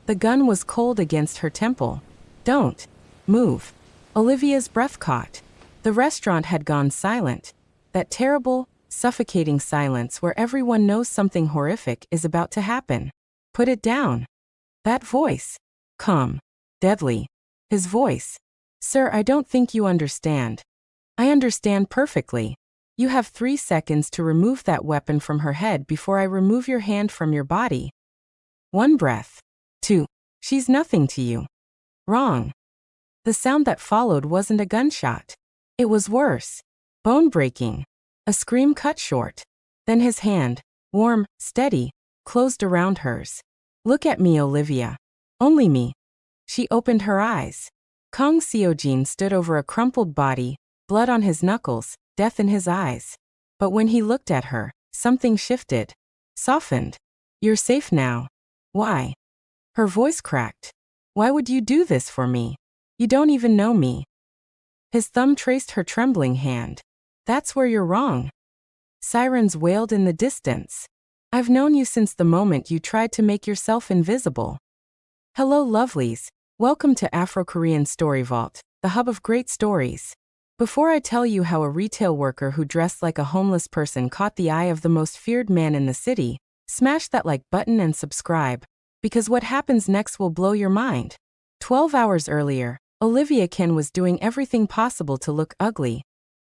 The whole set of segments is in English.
The gun was cold against her temple. Don't move. Olivia's breath caught. The restaurant had gone silent. That terrible, suffocating silence where everyone knows something horrific is about to happen. Put it down. That voice. Calm. Deadly. His voice. Sir, I don't think you understand. I understand perfectly. You have 3 seconds to remove that weapon from her head before I remove your hand from your body. 1 breath. 2. She's nothing to you. Wrong. The sound that followed wasn't a gunshot. It was worse. Bone-breaking. A scream cut short. Then his hand, warm, steady, closed around hers. Look at me, Olivia. Only me. She opened her eyes. Kang Seojin stood over a crumpled body, blood on his knuckles, death in his eyes. But when he looked at her, something shifted. Softened. You're safe now. Why? Her voice cracked. Why would you do this for me? You don't even know me. His thumb traced her trembling hand. That's where you're wrong. Sirens wailed in the distance. I've known you since the moment you tried to make yourself invisible. Hello, lovelies. Welcome to Afro-Korean Story Vault, the hub of great stories. Before I tell you how a retail worker who dressed like a homeless person caught the eye of the most feared man in the city, smash that like button and subscribe, because what happens next will blow your mind. 12 hours earlier, Olivia Ken was doing everything possible to look ugly.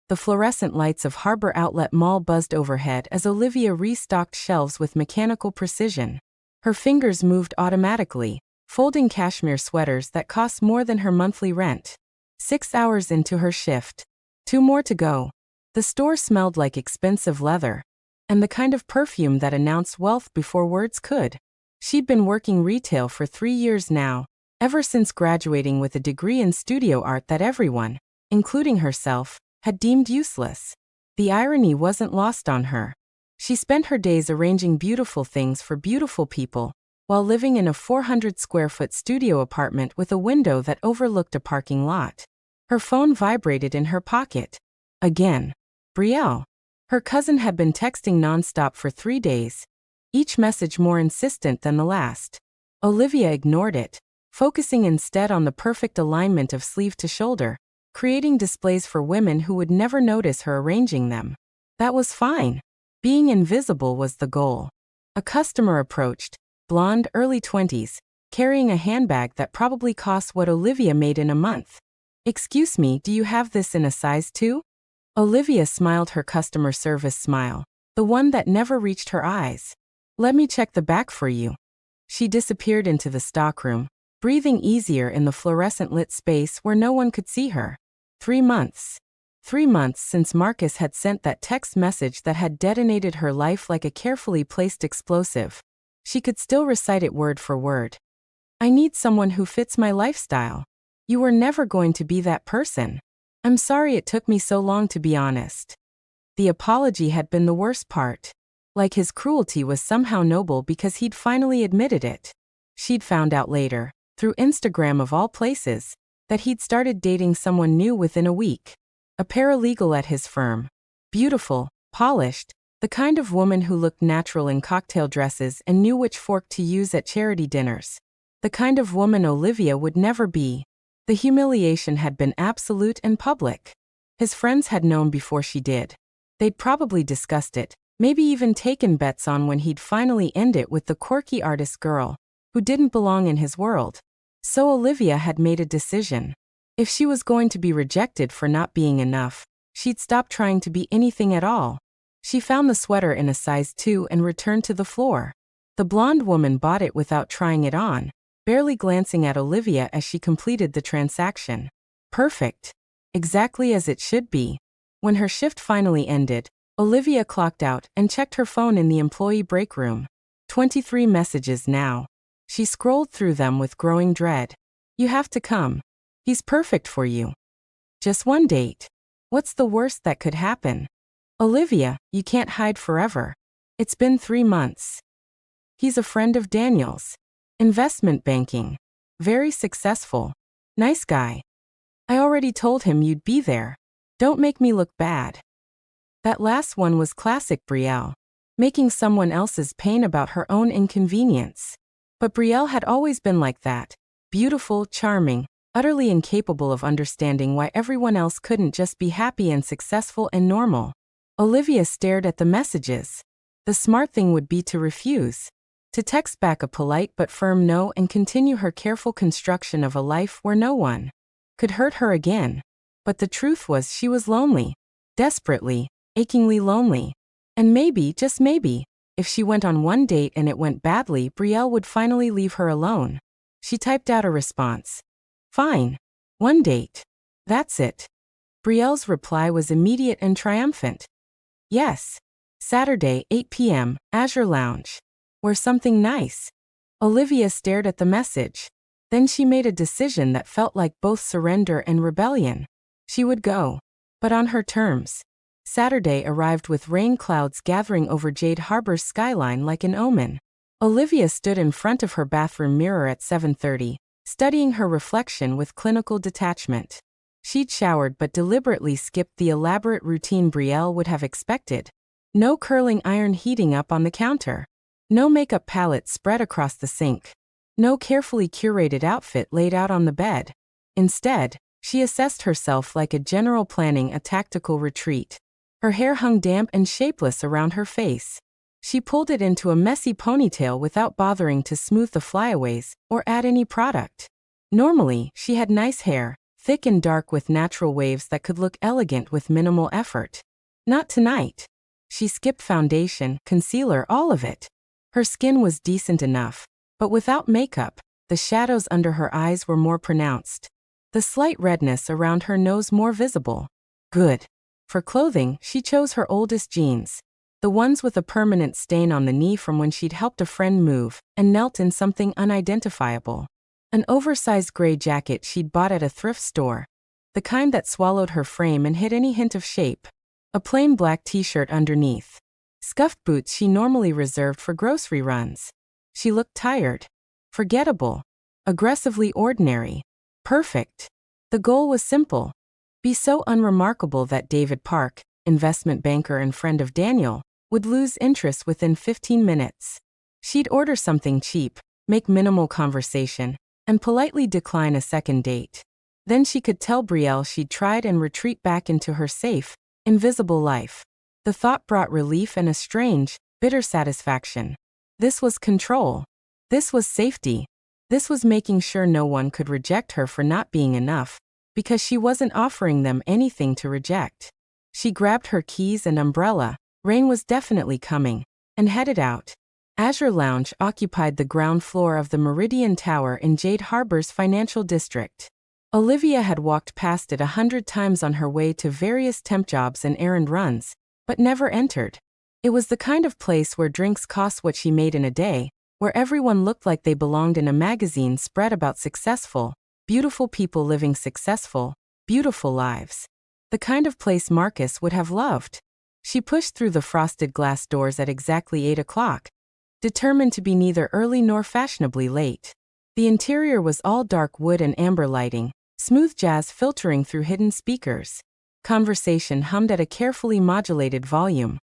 The fluorescent lights of Harbor Outlet Mall buzzed overhead as Olivia restocked shelves with mechanical precision. Her fingers moved automatically, folding cashmere sweaters that cost more than her monthly rent. 6 hours into her shift. 2 more to go. The store smelled like expensive leather, and the kind of perfume that announced wealth before words could. She'd been working retail for 3 years now, ever since graduating with a degree in studio art that everyone, including herself, had deemed useless. The irony wasn't lost on her. She spent her days arranging beautiful things for beautiful people, while living in a 400-square-foot studio apartment with a window that overlooked a parking lot. Her phone vibrated in her pocket. Again. Brielle. Her cousin had been texting nonstop for 3 days, each message more insistent than the last. Olivia ignored it, focusing instead on the perfect alignment of sleeve to shoulder, creating displays for women who would never notice her arranging them. That was fine. Being invisible was the goal. A customer approached, blonde, early 20s, carrying a handbag that probably cost what Olivia made in a month. Excuse me, do you have this in a size 2? Olivia smiled her customer service smile, the one that never reached her eyes. Let me check the back for you. She disappeared into the stockroom, breathing easier in the fluorescent-lit space where no one could see her. 3 months. 3 months since Marcus had sent that text message that had detonated her life like a carefully placed explosive. She could still recite it word for word. I need someone who fits my lifestyle. You were never going to be that person. I'm sorry it took me so long to be honest. The apology had been the worst part. Like his cruelty was somehow noble because he'd finally admitted it. She'd found out later, through Instagram of all places, that he'd started dating someone new within a week. A paralegal at his firm. Beautiful, polished, the kind of woman who looked natural in cocktail dresses and knew which fork to use at charity dinners. The kind of woman Olivia would never be. The humiliation had been absolute and public. His friends had known before she did. They'd probably discussed it, maybe even taken bets on when he'd finally end it with the quirky artist girl, who didn't belong in his world. So Olivia had made a decision. If she was going to be rejected for not being enough, she'd stop trying to be anything at all. She found the sweater in a size 2 and returned to the floor. The blonde woman bought it without trying it on, barely glancing at Olivia as she completed the transaction. Perfect. Exactly as it should be. When her shift finally ended, Olivia clocked out and checked her phone in the employee break room. 23 messages now. She scrolled through them with growing dread. You have to come. He's perfect for you. Just 1 date. What's the worst that could happen? Olivia, you can't hide forever. It's been 3 months. He's a friend of Daniel's. Investment banking. Very successful. Nice guy. I already told him you'd be there. Don't make me look bad. That last one was classic Brielle. Making someone else's pain about her own inconvenience. But Brielle had always been like that. Beautiful, charming, utterly incapable of understanding why everyone else couldn't just be happy and successful and normal. Olivia stared at the messages. The smart thing would be to refuse. To text back a polite but firm no and continue her careful construction of a life where no one could hurt her again. But the truth was she was lonely. Desperately, achingly lonely. And maybe, just maybe, if she went on one date and it went badly, Brielle would finally leave her alone. She typed out a response. Fine. One date. That's it. Brielle's reply was immediate and triumphant. Yes. Saturday, 8 p.m., Azure Lounge. Or something nice. Olivia stared at the message. Then she made a decision that felt like both surrender and rebellion. She would go. But on her terms. Saturday arrived with rain clouds gathering over Jade Harbor's skyline like an omen. Olivia stood in front of her bathroom mirror at 7:30, studying her reflection with clinical detachment. She'd showered but deliberately skipped the elaborate routine Brielle would have expected. No curling iron heating up on the counter. No makeup palette spread across the sink. No carefully curated outfit laid out on the bed. Instead, she assessed herself like a general planning a tactical retreat. Her hair hung damp and shapeless around her face. She pulled it into a messy ponytail without bothering to smooth the flyaways or add any product. Normally, she had nice hair, thick and dark with natural waves that could look elegant with minimal effort. Not tonight. She skipped foundation, concealer, all of it. Her skin was decent enough, but without makeup, the shadows under her eyes were more pronounced. The slight redness around her nose more visible. Good. For clothing, she chose her oldest jeans. The ones with a permanent stain on the knee from when she'd helped a friend move and knelt in something unidentifiable. An oversized gray jacket she'd bought at a thrift store. The kind that swallowed her frame and hid any hint of shape. A plain black t-shirt underneath. Scuffed boots she normally reserved for grocery runs. She looked tired. Forgettable. Aggressively ordinary. Perfect. The goal was simple. Be so unremarkable that David Park, investment banker and friend of Daniel, would lose interest within 15 minutes. She'd order something cheap, make minimal conversation, and politely decline a second date. Then she could tell Brielle she'd tried and retreat back into her safe, invisible life. The thought brought relief and a strange, bitter satisfaction. This was control. This was safety. This was making sure no one could reject her for not being enough, because she wasn't offering them anything to reject. She grabbed her keys and umbrella, rain was definitely coming, and headed out. Azure Lounge occupied the ground floor of the Meridian Tower in Jade Harbor's financial district. Olivia had walked past it 100 times on her way to various temp jobs and errand runs, but never entered. It was the kind of place where drinks cost what she made in a day, where everyone looked like they belonged in a magazine spread about successful, beautiful people living successful, beautiful lives. The kind of place Marcus would have loved. She pushed through the frosted glass doors at exactly 8 o'clock, determined to be neither early nor fashionably late. The interior was all dark wood and amber lighting, smooth jazz filtering through hidden speakers. Conversation hummed at a carefully modulated volume.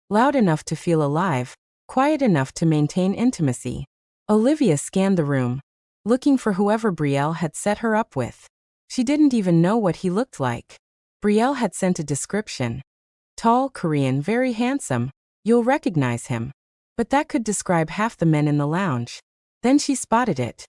Loud enough to feel alive, quiet enough to maintain intimacy. Olivia scanned the room, looking for whoever Brielle had set her up with. She didn't even know what he looked like. Brielle had sent a description. Tall, Korean, very handsome. You'll recognize him. But that could describe half the men in the lounge. Then she spotted it.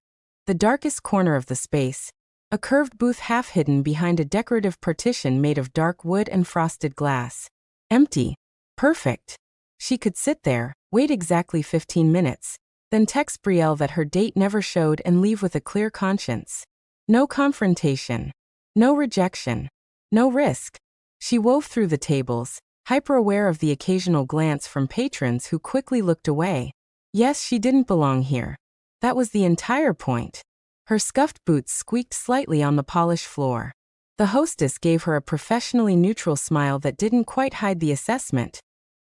The darkest corner of the space. A curved booth half hidden behind a decorative partition made of dark wood and frosted glass. Empty. Perfect. She could sit there, wait exactly 15 minutes, then text Brielle that her date never showed and leave with a clear conscience. No confrontation. No rejection. No risk. She wove through the tables, hyper-aware of the occasional glance from patrons who quickly looked away. Yes, she didn't belong here. That was the entire point. Her scuffed boots squeaked slightly on the polished floor. The hostess gave her a professionally neutral smile that didn't quite hide the assessment.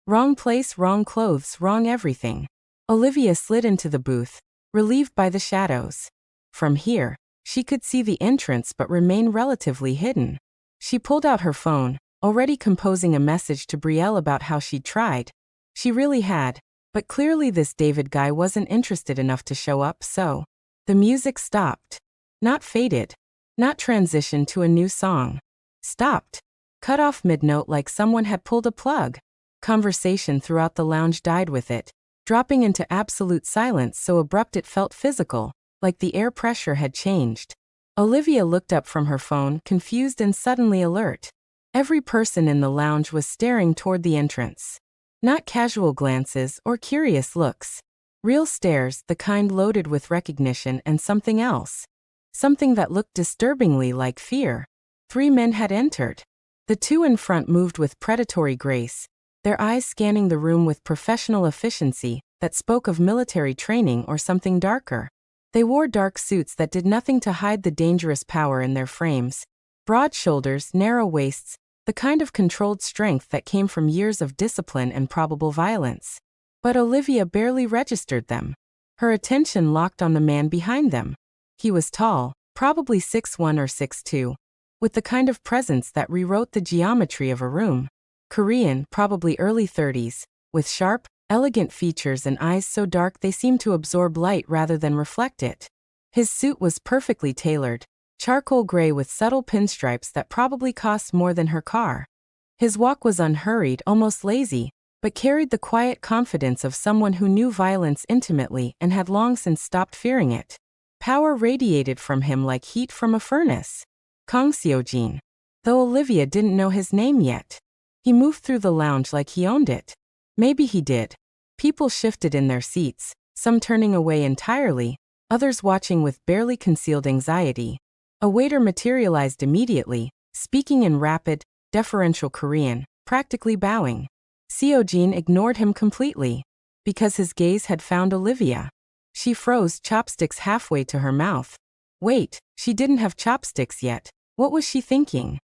Wrong place, wrong clothes, wrong everything. Olivia slid into the booth, relieved by the shadows. From here, she could see the entrance but remain relatively hidden. She pulled out her phone, already composing a message to Brielle about how she'd tried. She really had, But clearly this David guy wasn't interested enough to show up, so the music stopped. Not faded. Not transitioned to a new song. Stopped. Cut off mid-note like someone had pulled a plug. Conversation throughout the lounge died with it, dropping into absolute silence so abrupt it felt physical, like the air pressure had changed. Olivia looked up from her phone, confused and suddenly alert. Every person in the lounge was staring toward the entrance. Not casual glances or curious looks. Real stares, the kind loaded with recognition and something else. Something that looked disturbingly like fear. 3 men had entered. The 2 in front moved with predatory grace, their eyes scanning the room with professional efficiency that spoke of military training or something darker. They wore dark suits that did nothing to hide the dangerous power in their frames. Broad shoulders, narrow waists, the kind of controlled strength that came from years of discipline and probable violence. But Olivia barely registered them. Her attention locked on the man behind them. He was tall, probably 6'1" or 6'2", with the kind of presence that rewrote the geometry of a room. Korean, probably early 30s, with sharp, elegant features and eyes so dark they seemed to absorb light rather than reflect it. His suit was perfectly tailored, charcoal gray with subtle pinstripes that probably cost more than her car. His walk was unhurried, almost lazy, but carried the quiet confidence of someone who knew violence intimately and had long since stopped fearing it. Power radiated from him like heat from a furnace. Kang Seojin. Though Olivia didn't know his name yet. He moved through the lounge like he owned it. Maybe he did. People shifted in their seats, some turning away entirely, others watching with barely concealed anxiety. A waiter materialized immediately, speaking in rapid, deferential Korean, practically bowing. Seojin ignored him completely, because his gaze had found Olivia. She froze, chopsticks halfway to her mouth. Wait, she didn't have chopsticks yet. What was she thinking?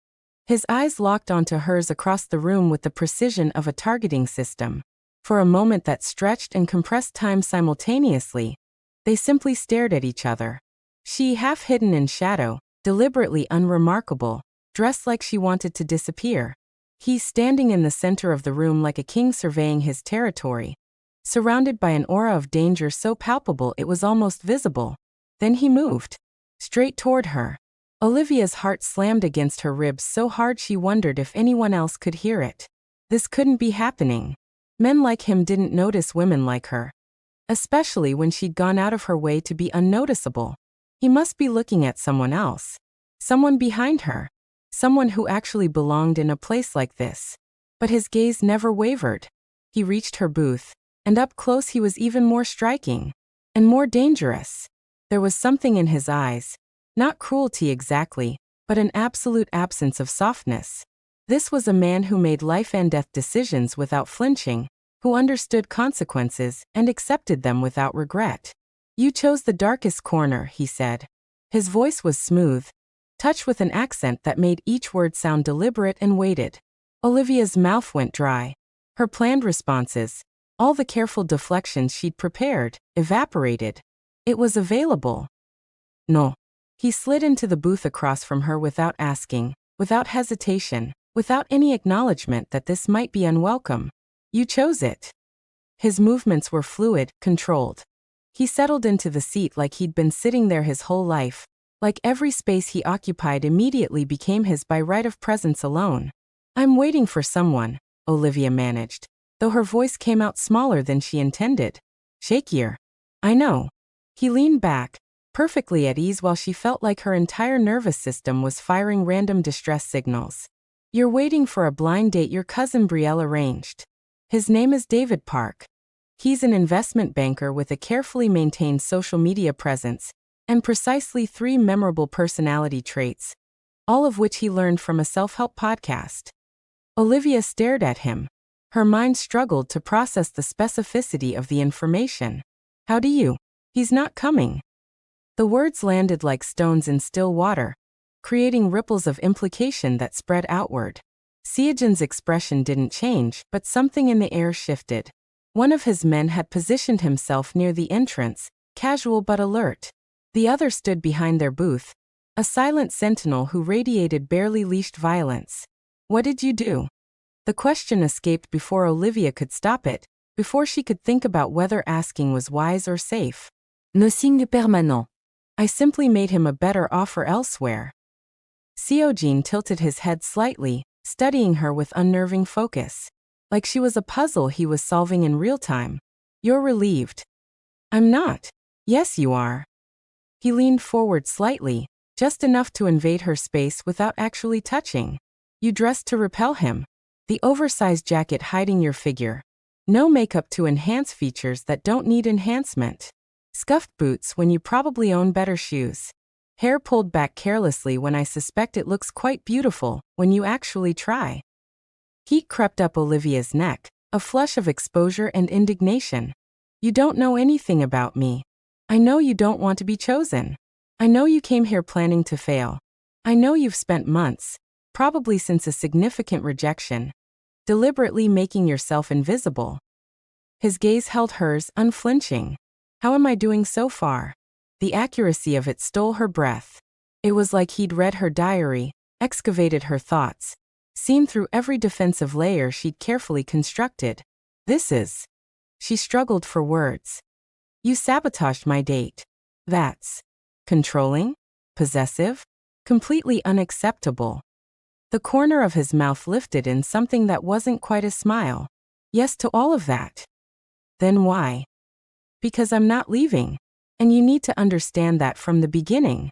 His eyes locked onto hers across the room with the precision of a targeting system. For a moment that stretched and compressed time simultaneously, they simply stared at each other. She half hidden in shadow, deliberately unremarkable, dressed like she wanted to disappear. He standing in the center of the room like a king surveying his territory, surrounded by an aura of danger so palpable it was almost visible. Then he moved. Straight toward her. Olivia's heart slammed against her ribs so hard she wondered if anyone else could hear it. This couldn't be happening. Men like him didn't notice women like her. Especially when she'd gone out of her way to be unnoticeable. He must be looking at someone else. Someone behind her. Someone who actually belonged in a place like this. But his gaze never wavered. He reached her booth, and up close he was even more striking. And more dangerous. There was something in his eyes. Not cruelty exactly, but an absolute absence of softness. This was a man who made life and death decisions without flinching, who understood consequences and accepted them without regret. You chose the darkest corner, he said. His voice was smooth, touched with an accent that made each word sound deliberate and weighted. Olivia's mouth went dry. Her planned responses, all the careful deflections she'd prepared, evaporated. It was available. No. He slid into the booth across from her without asking, without hesitation, without any acknowledgement that this might be unwelcome. You chose it. His movements were fluid, controlled. He settled into the seat like he'd been sitting there his whole life, like every space he occupied immediately became his by right of presence alone. I'm waiting for someone, Olivia managed, though her voice came out smaller than she intended. Shakier. I know. He leaned back, perfectly at ease while she felt like her entire nervous system was firing random distress signals. You're waiting for a blind date your cousin Brielle arranged. His name is David Park. He's an investment banker with a carefully maintained social media presence, and precisely 3 memorable personality traits, all of which he learned from a self-help podcast. Olivia stared at him. Her mind struggled to process the specificity of the information. How do you? He's not coming. The words landed like stones in still water, creating ripples of implication that spread outward. Seojin's expression didn't change, but something in the air shifted. One of his men had positioned himself near the entrance, casual but alert. The other stood behind their booth, a silent sentinel who radiated barely leashed violence. What did you do? The question escaped before Olivia could stop it, before she could think about whether asking was wise or safe. Nos signes permanents. I simply made him a better offer elsewhere. Seojin tilted his head slightly, studying her with unnerving focus. Like she was a puzzle he was solving in real time. You're relieved. I'm not. Yes, you are. He leaned forward slightly, just enough to invade her space without actually touching. You dressed to repel him. The oversized jacket hiding your figure. No makeup to enhance features that don't need enhancement. Scuffed boots when you probably own better shoes. Hair pulled back carelessly when I suspect it looks quite beautiful when you actually try. Heat crept up Olivia's neck, a flush of exposure and indignation. You don't know anything about me. I know you don't want to be chosen. I know you came here planning to fail. I know you've spent months, probably since a significant rejection, deliberately making yourself invisible. His gaze held hers, unflinching. How am I doing so far? The accuracy of it stole her breath. It was like he'd read her diary, excavated her thoughts, seen through every defensive layer she'd carefully constructed. This is... She struggled for words. You sabotaged my date. That's... controlling? Possessive? Completely unacceptable. The corner of his mouth lifted in something that wasn't quite a smile. Yes to all of that. Then why? Because I'm not leaving. And you need to understand that from the beginning.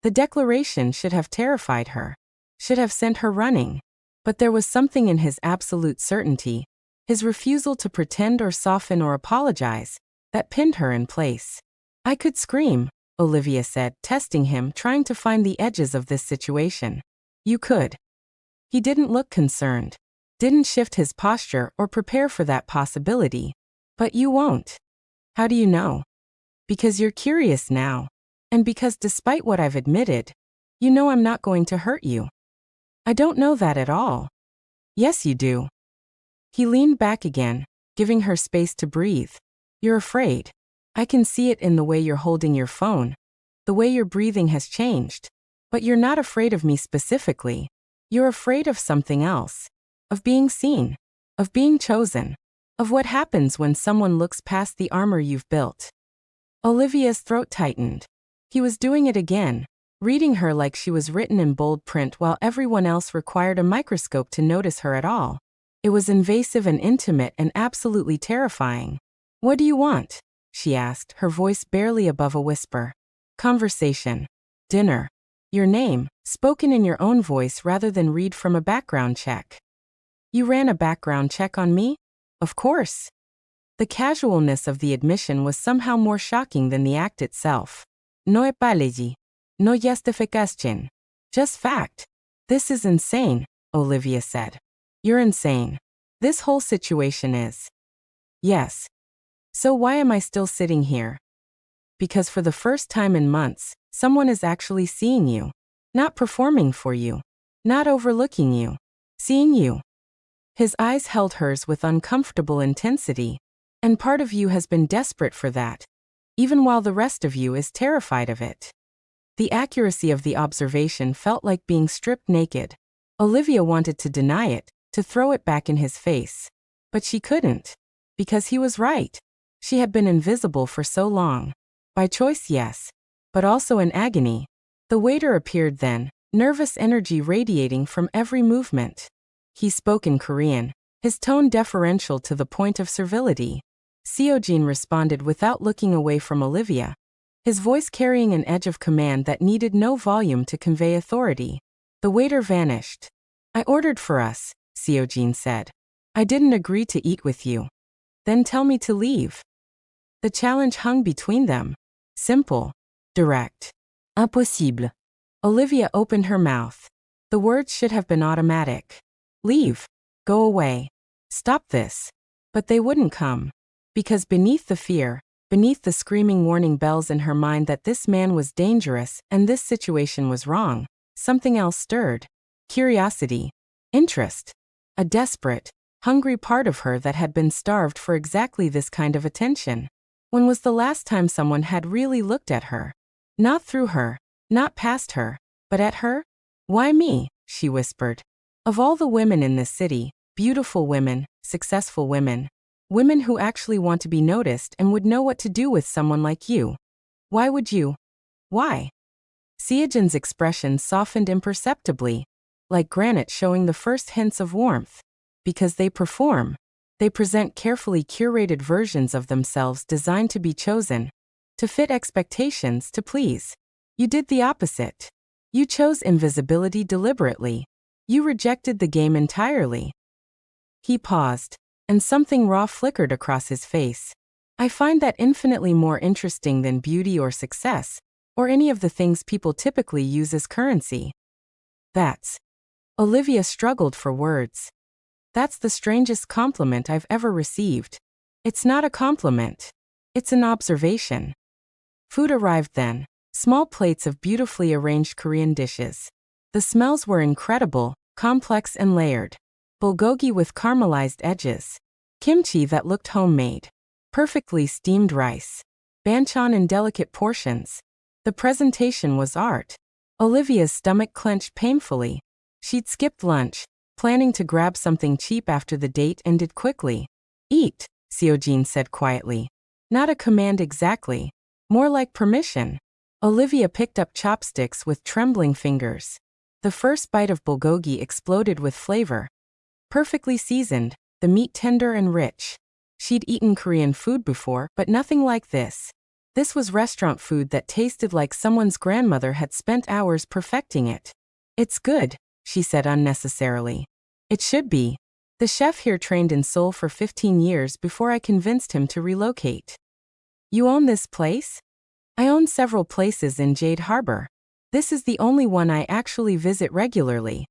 The declaration should have terrified her. Should have sent her running. But there was something in his absolute certainty, his refusal to pretend or soften or apologize, that pinned her in place. I could scream, Olivia said, testing him, trying to find the edges of this situation. You could. He didn't look concerned. Didn't shift his posture or prepare for that possibility. But you won't. How do you know? Because you're curious now. And because despite what I've admitted, you know I'm not going to hurt you. I don't know that at all. Yes, you do. He leaned back again, giving her space to breathe. You're afraid. I can see it in the way you're holding your phone. The way your breathing has changed. But you're not afraid of me specifically. You're afraid of something else. Of being seen. Of being chosen. Of what happens when someone looks past the armor you've built. Olivia's throat tightened. He was doing it again, reading her like she was written in bold print while everyone else required a microscope to notice her at all. It was invasive and intimate and absolutely terrifying. What do you want? She asked, her voice barely above a whisper. Conversation. Dinner. Your name, spoken in your own voice rather than read from a background check. You ran a background check on me? Of course. The casualness of the admission was somehow more shocking than the act itself. No apology. No justification. Just fact. This is insane, Olivia said. You're insane. This whole situation is. Yes. So why am I still sitting here? Because for the first time in months, someone is actually seeing you. Not performing for you. Not overlooking you. Seeing you. His eyes held hers with uncomfortable intensity. And part of you has been desperate for that, even while the rest of you is terrified of it. The accuracy of the observation felt like being stripped naked. Olivia wanted to deny it, to throw it back in his face. But she couldn't. Because he was right. She had been invisible for so long. By choice, yes. But also in agony. The waiter appeared then, nervous energy radiating from every movement. He spoke in Korean, his tone deferential to the point of servility. Seojin responded without looking away from Olivia, his voice carrying an edge of command that needed no volume to convey authority. The waiter vanished. I ordered for us, Seojin said. I didn't agree to eat with you. Then tell me to leave. The challenge hung between them. Simple. Direct. Impossible. Olivia opened her mouth. The words should have been automatic. Leave. Go away. Stop this. But they wouldn't come. Because beneath the fear, beneath the screaming warning bells in her mind that this man was dangerous and this situation was wrong, something else stirred. Curiosity. Interest. A desperate, hungry part of her that had been starved for exactly this kind of attention. When was the last time someone had really looked at her? Not through her, not past her, but at her? Why me? She whispered. Of all the women in this city, beautiful women, successful women, Women who actually want to be noticed and would know what to do with someone like you. Why would you? Why? Seojin's expression softened imperceptibly, like granite showing the first hints of warmth. Because they perform. They present carefully curated versions of themselves designed to be chosen, to fit expectations, to please. You did the opposite. You chose invisibility deliberately. You rejected the game entirely. He paused, and something raw flickered across his face. I find that infinitely more interesting than beauty or success, or any of the things people typically use as currency. That's. Olivia struggled for words. That's the strangest compliment I've ever received. It's not a compliment. It's an observation. Food arrived then, small plates of beautifully arranged Korean dishes. The smells were incredible, complex and layered. Bulgogi with caramelized edges. Kimchi that looked homemade. Perfectly steamed rice. Banchan in delicate portions. The presentation was art. Olivia's stomach clenched painfully. She'd skipped lunch, planning to grab something cheap after the date ended quickly. Eat, Seojin said quietly. Not a command exactly. More like permission. Olivia picked up chopsticks with trembling fingers. The first bite of bulgogi exploded with flavor. Perfectly seasoned, the meat tender and rich. She'd eaten Korean food before, but nothing like this. This was restaurant food that tasted like someone's grandmother had spent hours perfecting it. It's good, she said unnecessarily. It should be. The chef here trained in Seoul for 15 years before I convinced him to relocate. You own this place? I own several places in Jade Harbor. This is the only one I actually visit regularly.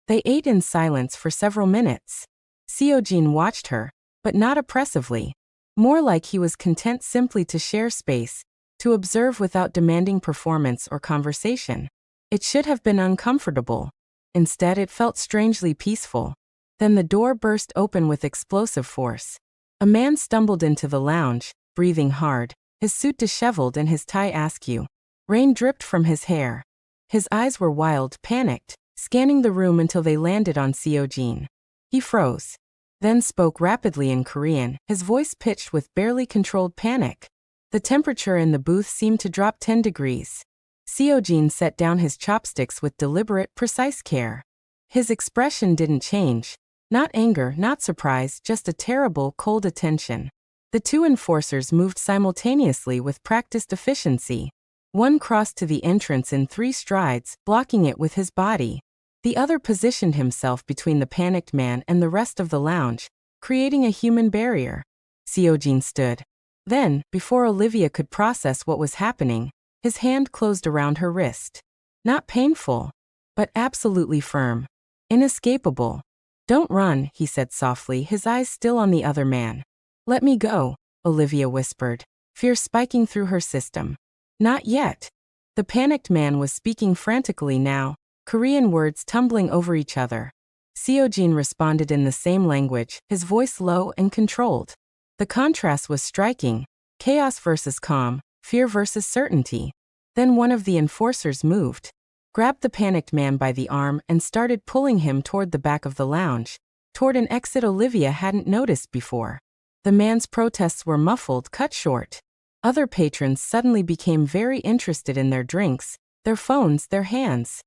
They ate in silence for several minutes. Seojin watched her, but not oppressively. More like he was content simply to share space, to observe without demanding performance or conversation. It should have been uncomfortable. Instead, it felt strangely peaceful. Then the door burst open with explosive force. A man stumbled into the lounge, breathing hard, his suit disheveled and his tie askew. Rain dripped from his hair. His eyes were wild, panicked, scanning the room until they landed on Seojin. He froze. Then spoke rapidly in Korean, his voice pitched with barely controlled panic. The temperature in the booth seemed to drop 10 degrees. Seojin set down his chopsticks with deliberate, precise care. His expression didn't change. Not anger, not surprise, just a terrible, cold attention. The two enforcers moved simultaneously with practiced efficiency. One crossed to the entrance in 3 strides, blocking it with his body. The other positioned himself between the panicked man and the rest of the lounge, creating a human barrier. Seojin stood. Then, before Olivia could process what was happening, his hand closed around her wrist. Not painful, but absolutely firm. Inescapable. Don't run, he said softly, his eyes still on the other man. Let me go, Olivia whispered, fear spiking through her system. Not yet. The panicked man was speaking frantically now, Korean words tumbling over each other. Seojin responded in the same language, his voice low and controlled. The contrast was striking. Chaos versus calm, fear versus certainty. Then one of the enforcers moved, grabbed the panicked man by the arm and started pulling him toward the back of the lounge, toward an exit Olivia hadn't noticed before. The man's protests were muffled, cut short. Other patrons suddenly became very interested in their drinks, their phones, their hands.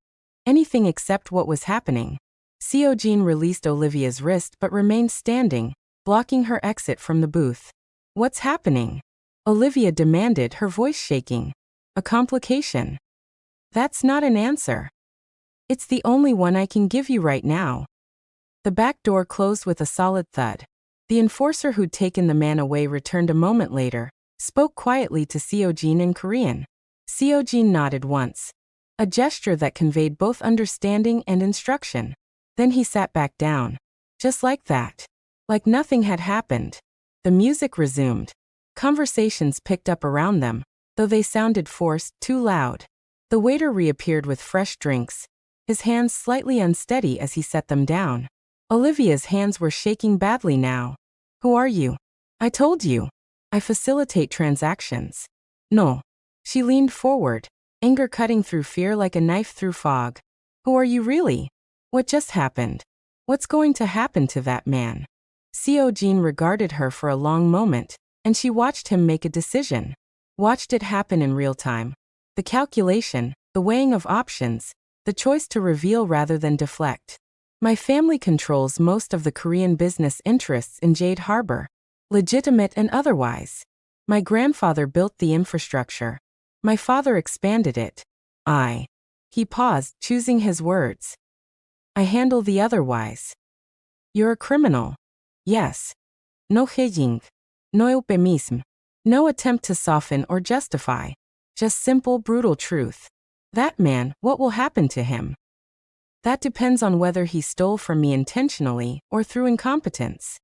Anything except what was happening. Seojin released Olivia's wrist but remained standing, blocking her exit from the booth. What's happening? Olivia demanded, her voice shaking. A complication. That's not an answer. It's the only one I can give you right now. The back door closed with a solid thud. The enforcer who'd taken the man away returned a moment later, spoke quietly to Seojin in Korean. Seojin nodded once. A gesture that conveyed both understanding and instruction. Then he sat back down. Just like that. Like nothing had happened. The music resumed. Conversations picked up around them, though they sounded forced, too loud. The waiter reappeared with fresh drinks, his hands slightly unsteady as he set them down. Olivia's hands were shaking badly now. Who are you? I told you. I facilitate transactions. No. She leaned forward, anger cutting through fear like a knife through fog. Who are you really? What just happened? What's going to happen to that man? Seojin regarded her for a long moment, and she watched him make a decision. Watched it happen in real time. The calculation, the weighing of options, the choice to reveal rather than deflect. My family controls most of the Korean business interests in Jade Harbor, legitimate and otherwise. My grandfather built the infrastructure. My father expanded it. He paused, choosing his words. I handle the otherwise. You're a criminal. Yes. No hedging. No euphemism. No attempt to soften or justify. Just simple, brutal truth. That man, what will happen to him? That depends on whether he stole from me intentionally or through incompetence.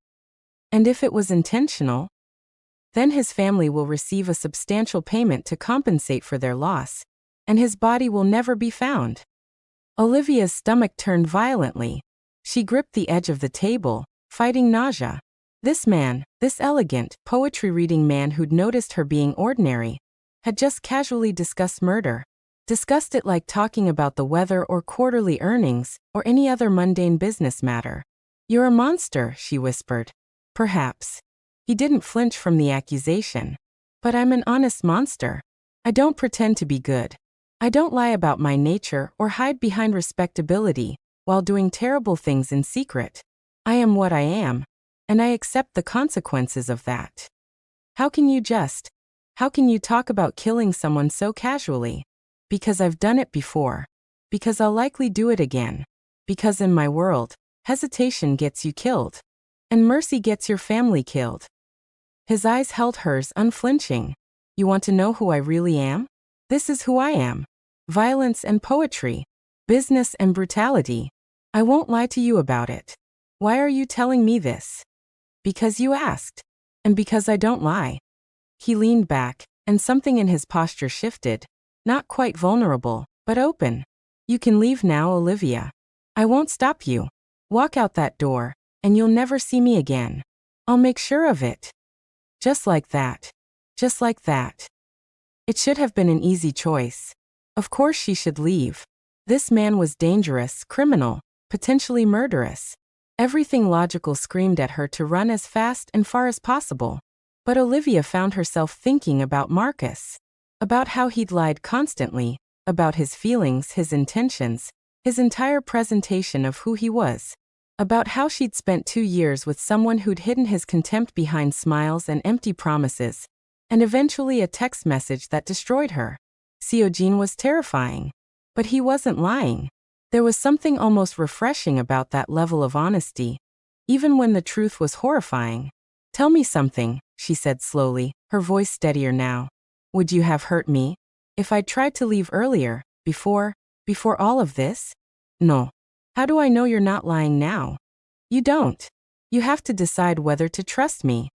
And if it was intentional, then his family will receive a substantial payment to compensate for their loss, and his body will never be found. Olivia's stomach turned violently. She gripped the edge of the table, fighting nausea. This man, this elegant, poetry-reading man who'd noticed her being ordinary, had just casually discussed murder. Discussed it like talking about the weather or quarterly earnings or any other mundane business matter. You're a monster, she whispered. Perhaps. He didn't flinch from the accusation. But I'm an honest monster. I don't pretend to be good. I don't lie about my nature or hide behind respectability while doing terrible things in secret. I am what I am, and I accept the consequences of that. How can you talk about killing someone so casually? Because I've done it before. Because I'll likely do it again. Because in my world, hesitation gets you killed. And mercy gets your family killed. His eyes held hers unflinching. You want to know who I really am? This is who I am. Violence and poetry. Business and brutality. I won't lie to you about it. Why are you telling me this? Because you asked. And because I don't lie. He leaned back, and something in his posture shifted. Not quite vulnerable, but open. You can leave now, Olivia. I won't stop you. Walk out that door, and you'll never see me again. I'll make sure of it. Just like that. Just like that. It should have been an easy choice. Of course she should leave. This man was dangerous, criminal, potentially murderous. Everything logical screamed at her to run as fast and far as possible. But Olivia found herself thinking about Marcus. About how he'd lied constantly, about his feelings, his intentions, his entire presentation of who he was. About how she'd spent 2 years with someone who'd hidden his contempt behind smiles and empty promises, and eventually a text message that destroyed her. Seojin was terrifying. But he wasn't lying. There was something almost refreshing about that level of honesty, even when the truth was horrifying. Tell me something, she said slowly, her voice steadier now. Would you have hurt me if I'd tried to leave earlier, before all of this? No. How do I know you're not lying now? You don't. You have to decide whether to trust me.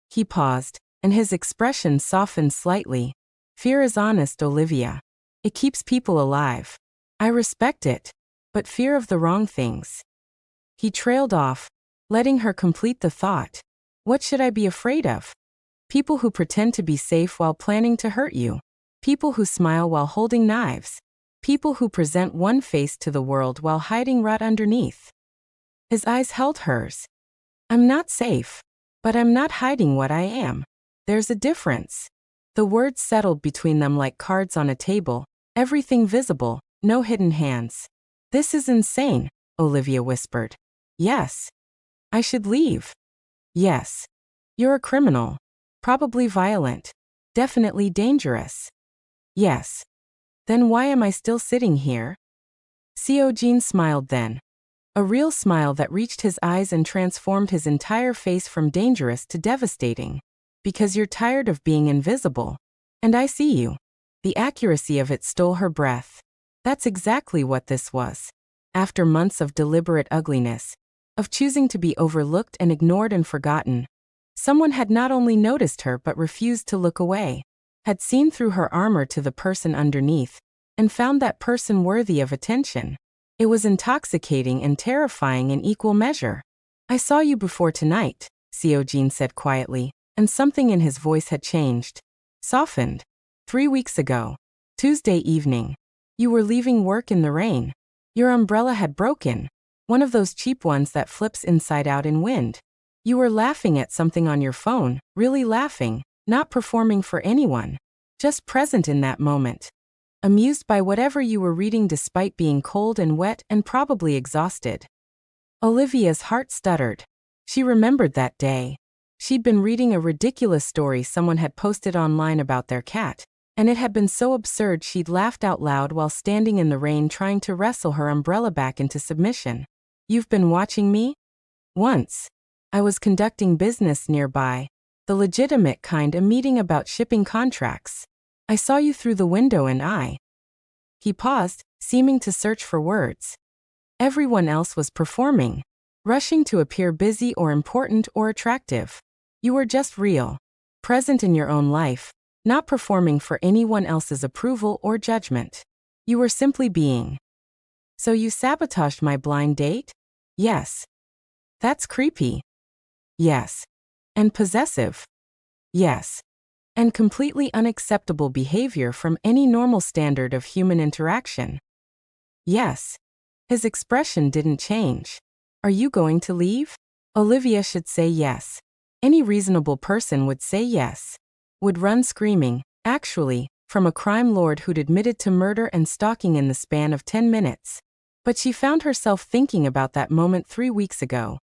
He paused, and his expression softened slightly. Fear is honest, Olivia. It keeps people alive. I respect it, but fear of the wrong things. He trailed off, letting her complete the thought. What should I be afraid of? People who pretend to be safe while planning to hurt you. People who smile while holding knives. People who present one face to the world while hiding right underneath. His eyes held hers. I'm not safe, but I'm not hiding what I am. There's a difference. The words settled between them like cards on a table, everything visible, no hidden hands. This is insane, Olivia whispered. Yes. I should leave. Yes. You're a criminal. Probably violent. Definitely dangerous. Yes. Then why am I still sitting here? Seojin smiled then. A real smile that reached his eyes and transformed his entire face from dangerous to devastating. Because you're tired of being invisible. And I see you. The accuracy of it stole her breath. That's exactly what this was. After months of deliberate ugliness, of choosing to be overlooked and ignored and forgotten, someone had not only noticed her but refused to look away, had seen through her armor to the person underneath, and found that person worthy of attention. It was intoxicating and terrifying in equal measure. I saw you before tonight, Seojin said quietly, and something in his voice had changed. Softened. 3 weeks ago. Tuesday evening. You were leaving work in the rain. Your umbrella had broken. One of those cheap ones that flips inside out in wind. You were laughing at something on your phone, really laughing, not performing for anyone. Just present in that moment. Amused by whatever you were reading despite being cold and wet and probably exhausted. Olivia's heart stuttered. She remembered that day. She'd been reading a ridiculous story someone had posted online about their cat, and it had been so absurd she'd laughed out loud while standing in the rain trying to wrestle her umbrella back into submission. You've been watching me? Once. I was conducting business nearby. The legitimate kind, a meeting about shipping contracts. I saw you through the window and I. He paused, seeming to search for words. Everyone else was performing, rushing to appear busy or important or attractive. You were just real, present in your own life, not performing for anyone else's approval or judgment. You were simply being. So you sabotaged my blind date? Yes. That's creepy. Yes. And possessive. Yes. And completely unacceptable behavior from any normal standard of human interaction. Yes. His expression didn't change. Are you going to leave? Olivia should say yes. Any reasonable person would say yes. Would run screaming, actually, from a crime lord who'd admitted to murder and stalking in the span of 10 minutes. But she found herself thinking about that moment 3 weeks ago.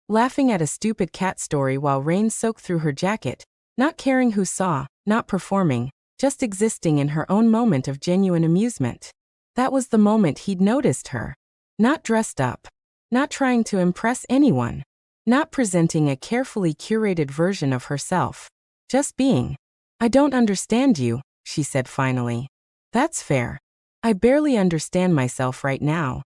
Laughing at a stupid cat story while rain soaked through her jacket, not caring who saw, not performing, just existing in her own moment of genuine amusement. That was the moment he'd noticed her. Not dressed up. Not trying to impress anyone. Not presenting a carefully curated version of herself. Just being. I don't understand you, she said finally. That's fair. I barely understand myself right now.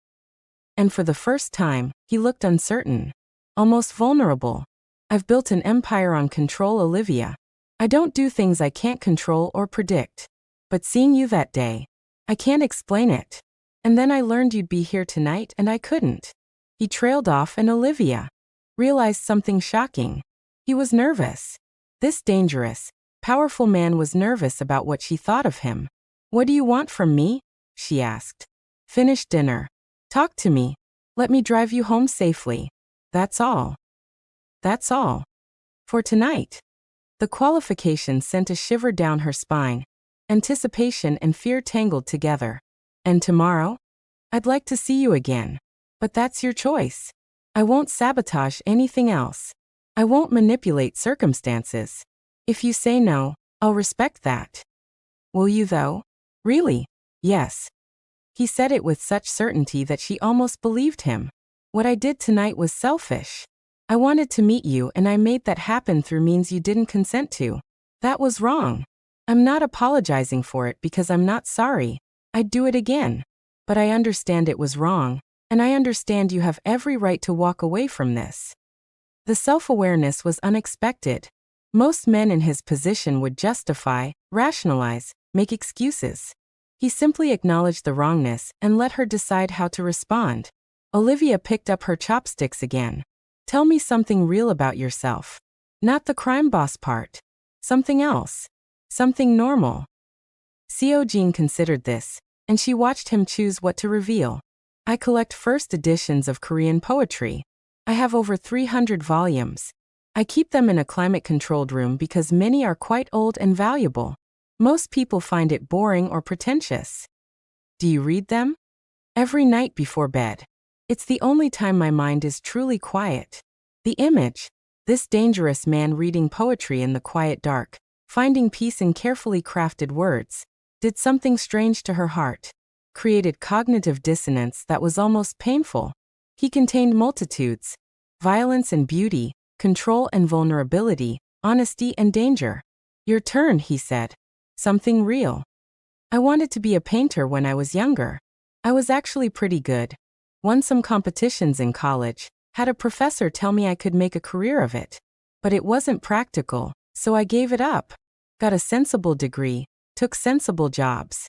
And for the first time, he looked uncertain. Almost vulnerable. I've built an empire on control, Olivia. I don't do things I can't control or predict. But seeing you that day, I can't explain it. And then I learned you'd be here tonight and I couldn't. He trailed off and Olivia realized something shocking. He was nervous. This dangerous, powerful man was nervous about what she thought of him. What do you want from me? She asked. Finish dinner. Talk to me. Let me drive you home safely. That's all. That's all. For tonight. The qualification sent a shiver down her spine. Anticipation and fear tangled together. And tomorrow? I'd like to see you again. But that's your choice. I won't sabotage anything else. I won't manipulate circumstances. If you say no, I'll respect that. Will you though? Really? Yes. He said it with such certainty that she almost believed him. What I did tonight was selfish. I wanted to meet you and I made that happen through means you didn't consent to. That was wrong. I'm not apologizing for it because I'm not sorry. I'd do it again. But I understand it was wrong, and I understand you have every right to walk away from this. The self-awareness was unexpected. Most men in his position would justify, rationalize, make excuses. He simply acknowledged the wrongness and let her decide how to respond. Olivia picked up her chopsticks again. Tell me something real about yourself. Not the crime boss part. Something else. Something normal. Seojin considered this, and she watched him choose what to reveal. I collect first editions of Korean poetry. I have over 300 volumes. I keep them in a climate-controlled room because many are quite old and valuable. Most people find it boring or pretentious. Do you read them? Every night before bed. It's the only time my mind is truly quiet. The image, this dangerous man reading poetry in the quiet dark, finding peace in carefully crafted words, did something strange to her heart. Created cognitive dissonance that was almost painful. He contained multitudes. Violence and beauty, control and vulnerability, honesty and danger. Your turn, he said. Something real. I wanted to be a painter when I was younger. I was actually pretty good. Won some competitions in college, had a professor tell me I could make a career of it. But it wasn't practical, so I gave it up. Got a sensible degree, took sensible jobs.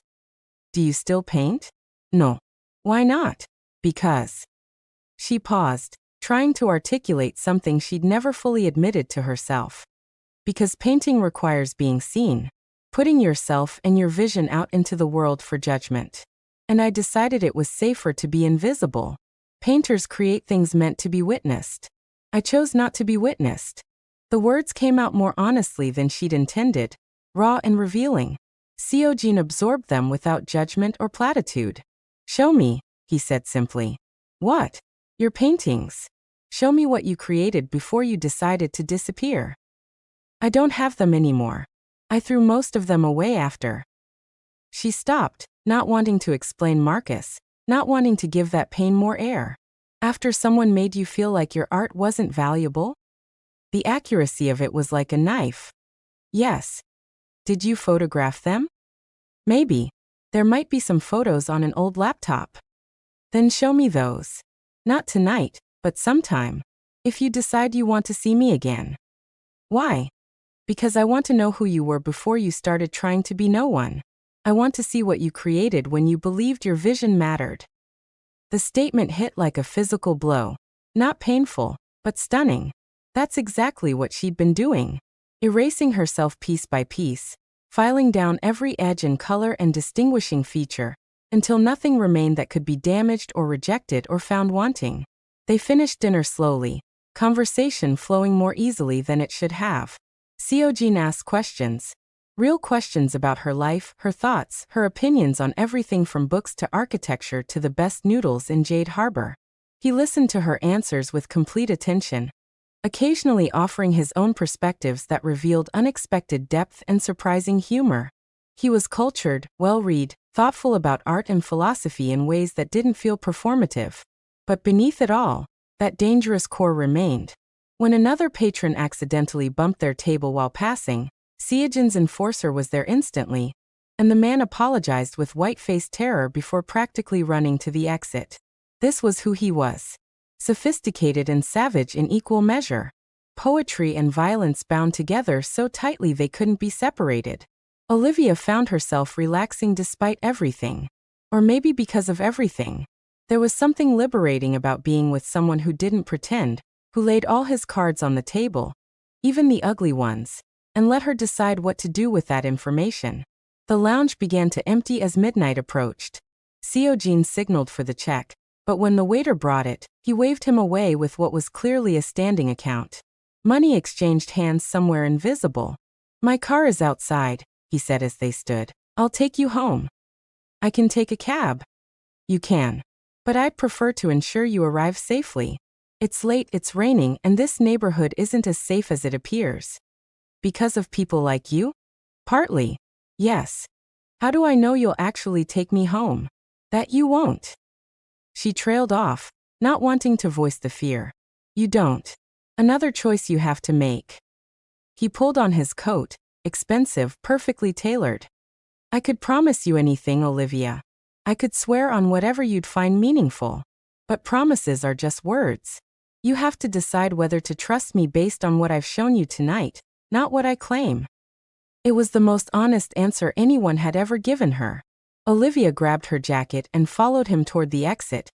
Do you still paint? No. Why not? Because. She paused, trying to articulate something she'd never fully admitted to herself. Because painting requires being seen, putting yourself and your vision out into the world for judgment. And I decided it was safer to be invisible. Painters create things meant to be witnessed. I chose not to be witnessed. The words came out more honestly than she'd intended, raw and revealing. Seojin absorbed them without judgment or platitude. Show me, he said simply. What? Your paintings. Show me what you created before you decided to disappear. I don't have them anymore. I threw most of them away after. She stopped, not wanting to explain Marcus, not wanting to give that pain more air. After someone made you feel like your art wasn't valuable? The accuracy of it was like a knife. Yes. Did you photograph them? Maybe. There might be some photos on an old laptop. Then show me those. Not tonight, but sometime. If you decide you want to see me again. Why? Because I want to know who you were before you started trying to be no one. I want to see what you created when you believed your vision mattered. The statement hit like a physical blow. Not painful, but stunning. That's exactly what she'd been doing. Erasing herself piece by piece, filing down every edge and color and distinguishing feature, until nothing remained that could be damaged or rejected or found wanting. They finished dinner slowly, conversation flowing more easily than it should have. Seojin asked questions. Real questions about her life, her thoughts, her opinions on everything from books to architecture to the best noodles in Jade Harbor. He listened to her answers with complete attention, occasionally offering his own perspectives that revealed unexpected depth and surprising humor. He was cultured, well-read, thoughtful about art and philosophy in ways that didn't feel performative. But beneath it all, that dangerous core remained. When another patron accidentally bumped their table while passing, Seojin's enforcer was there instantly, and the man apologized with white-faced terror before practically running to the exit. This was who he was. Sophisticated and savage in equal measure. Poetry and violence bound together so tightly they couldn't be separated. Olivia found herself relaxing despite everything. Or maybe because of everything. There was something liberating about being with someone who didn't pretend, who laid all his cards on the table, even the ugly ones, and let her decide what to do with that information. The lounge began to empty as midnight approached. Seojin signaled for the check, but when the waiter brought it, he waved him away with what was clearly a standing account. Money exchanged hands somewhere invisible. My car is outside, he said as they stood. I'll take you home. I can take a cab. You can. But I'd prefer to ensure you arrive safely. It's late, it's raining, and this neighborhood isn't as safe as it appears. Because of people like you? Partly. Yes. How do I know you'll actually take me home? That you won't. She trailed off, not wanting to voice the fear. You don't. Another choice you have to make. He pulled on his coat, expensive, perfectly tailored. I could promise you anything, Olivia. I could swear on whatever you'd find meaningful. But promises are just words. You have to decide whether to trust me based on what I've shown you tonight, not what I claim. It was the most honest answer anyone had ever given her. Olivia grabbed her jacket and followed him toward the exit,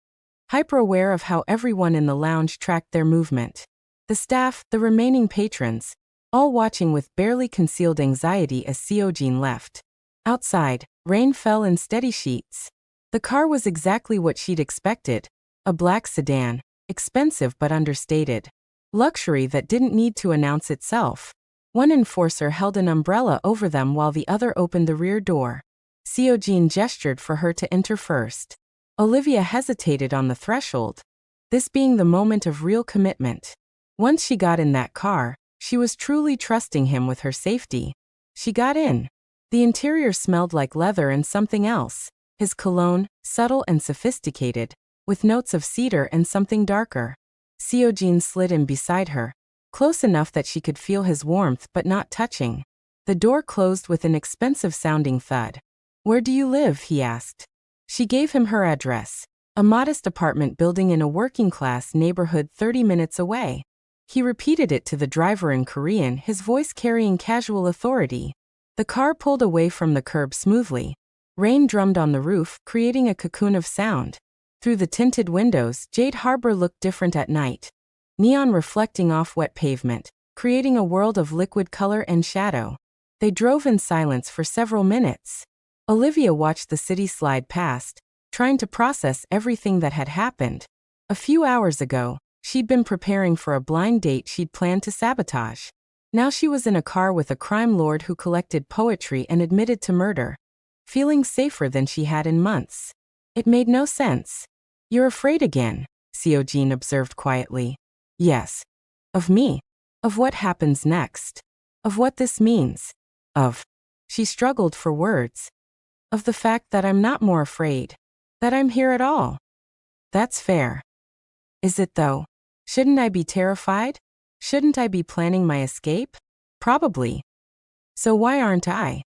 hyper-aware of how everyone in the lounge tracked their movement. The staff, the remaining patrons, all watching with barely concealed anxiety as Seojin left. Outside, rain fell in steady sheets. The car was exactly what she'd expected, a black sedan, expensive but understated. Luxury that didn't need to announce itself. One enforcer held an umbrella over them while the other opened the rear door. Seojin gestured for her to enter first. Olivia hesitated on the threshold, this being the moment of real commitment. Once she got in that car, she was truly trusting him with her safety. She got in. The interior smelled like leather and something else. His cologne, subtle and sophisticated, with notes of cedar and something darker. Seojin slid in beside her, close enough that she could feel his warmth but not touching. The door closed with an expensive-sounding thud. Where do you live? He asked. She gave him her address, a modest apartment building in a working-class neighborhood 30 minutes away. He repeated it to the driver in Korean, his voice carrying casual authority. The car pulled away from the curb smoothly. Rain drummed on the roof, creating a cocoon of sound. Through the tinted windows, Jade Harbor looked different at night. Neon reflecting off wet pavement, creating a world of liquid color and shadow. They drove in silence for several minutes. Olivia watched the city slide past, trying to process everything that had happened. A few hours ago, She'd been preparing for a blind date she'd planned to sabotage. Now she was in a car with a crime lord who collected poetry and admitted to murder, feeling safer than she had in months. It made no sense. "You're afraid again," Seojin observed quietly. "Yes. Of me. Of what happens next. Of what this means. Of—" she struggled for words. "Of the fact that I'm not more afraid. That I'm here at all." "That's fair." "Is it though? Shouldn't I be terrified? Shouldn't I be planning my escape? Probably. So why aren't I?"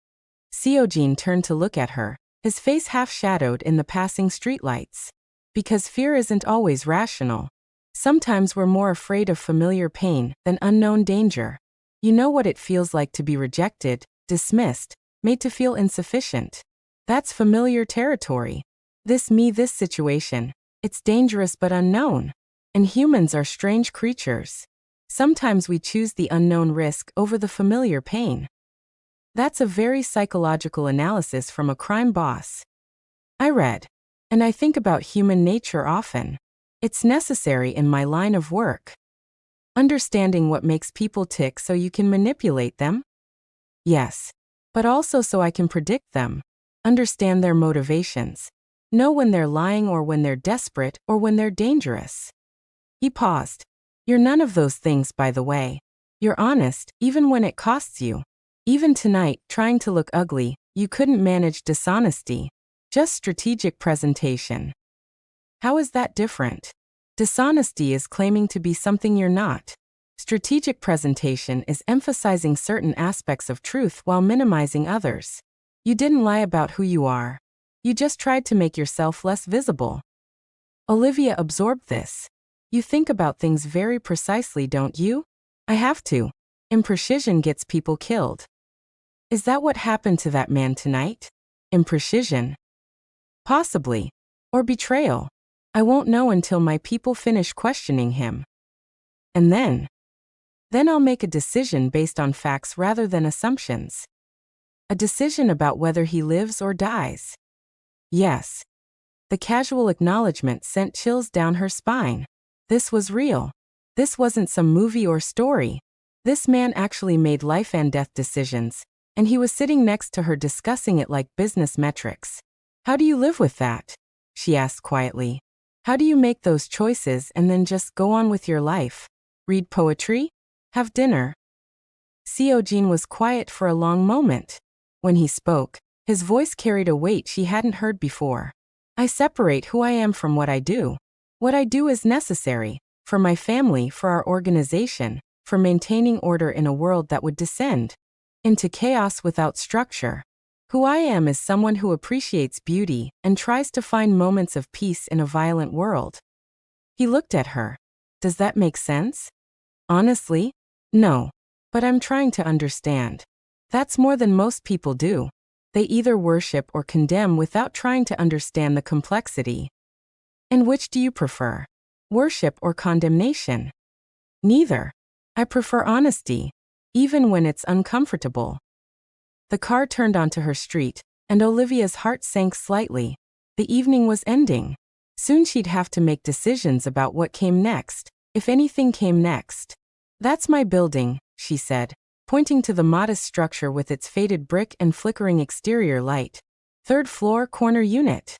Seojin turned to look at her, his face half-shadowed in the passing streetlights. "Because fear isn't always rational. Sometimes we're more afraid of familiar pain than unknown danger. You know what it feels like to be rejected, dismissed, made to feel insufficient. That's familiar territory. This situation. It's dangerous but unknown. And humans are strange creatures. Sometimes we choose the unknown risk over the familiar pain." That's a very psychological analysis from a crime boss. I read. And I think about human nature often. It's necessary in my line of work. Understanding what makes people tick so you can manipulate them? Yes. But also so I can predict them. Understand their motivations. Know when they're lying or when they're desperate or when they're dangerous. He paused. "You're none of those things, by the way. You're honest, even when it costs you. Even tonight, trying to look ugly, you couldn't manage dishonesty. Just strategic presentation." "How is that different?" "Dishonesty is claiming to be something you're not. Strategic presentation is emphasizing certain aspects of truth while minimizing others. You didn't lie about who you are. You just tried to make yourself less visible." Olivia absorbed this. "You think about things very precisely, don't you?" "I have to. Imprecision gets people killed." "Is that what happened to that man tonight? Imprecision?" "Possibly. Or betrayal. I won't know until my people finish questioning him. And then I'll make a decision based on facts rather than assumptions. A decision about whether he lives or dies." "Yes." The casual acknowledgement sent chills down her spine. This was real. This wasn't some movie or story. This man actually made life and death decisions, and he was sitting next to her discussing it like business metrics. "How do you live with that?" she asked quietly. "How do you make those choices and then just go on with your life? Read poetry? Have dinner?" Seojin was quiet for a long moment. When he spoke, his voice carried a weight she hadn't heard before. "I separate who I am from what I do. What I do is necessary, for my family, for our organization, for maintaining order in a world that would descend into chaos without structure. Who I am is someone who appreciates beauty and tries to find moments of peace in a violent world." He looked at her. "Does that make sense?" "Honestly, no. But I'm trying to understand. That's more than most people do. They either worship or condemn without trying to understand the complexity." "And which do you prefer? Worship or condemnation?" "Neither. I prefer honesty, even when it's uncomfortable." The car turned onto her street, and Olivia's heart sank slightly. The evening was ending. Soon she'd have to make decisions about what came next, if anything came next. "That's my building," she said, pointing to the modest structure with its faded brick and flickering exterior light. "Third floor, corner unit."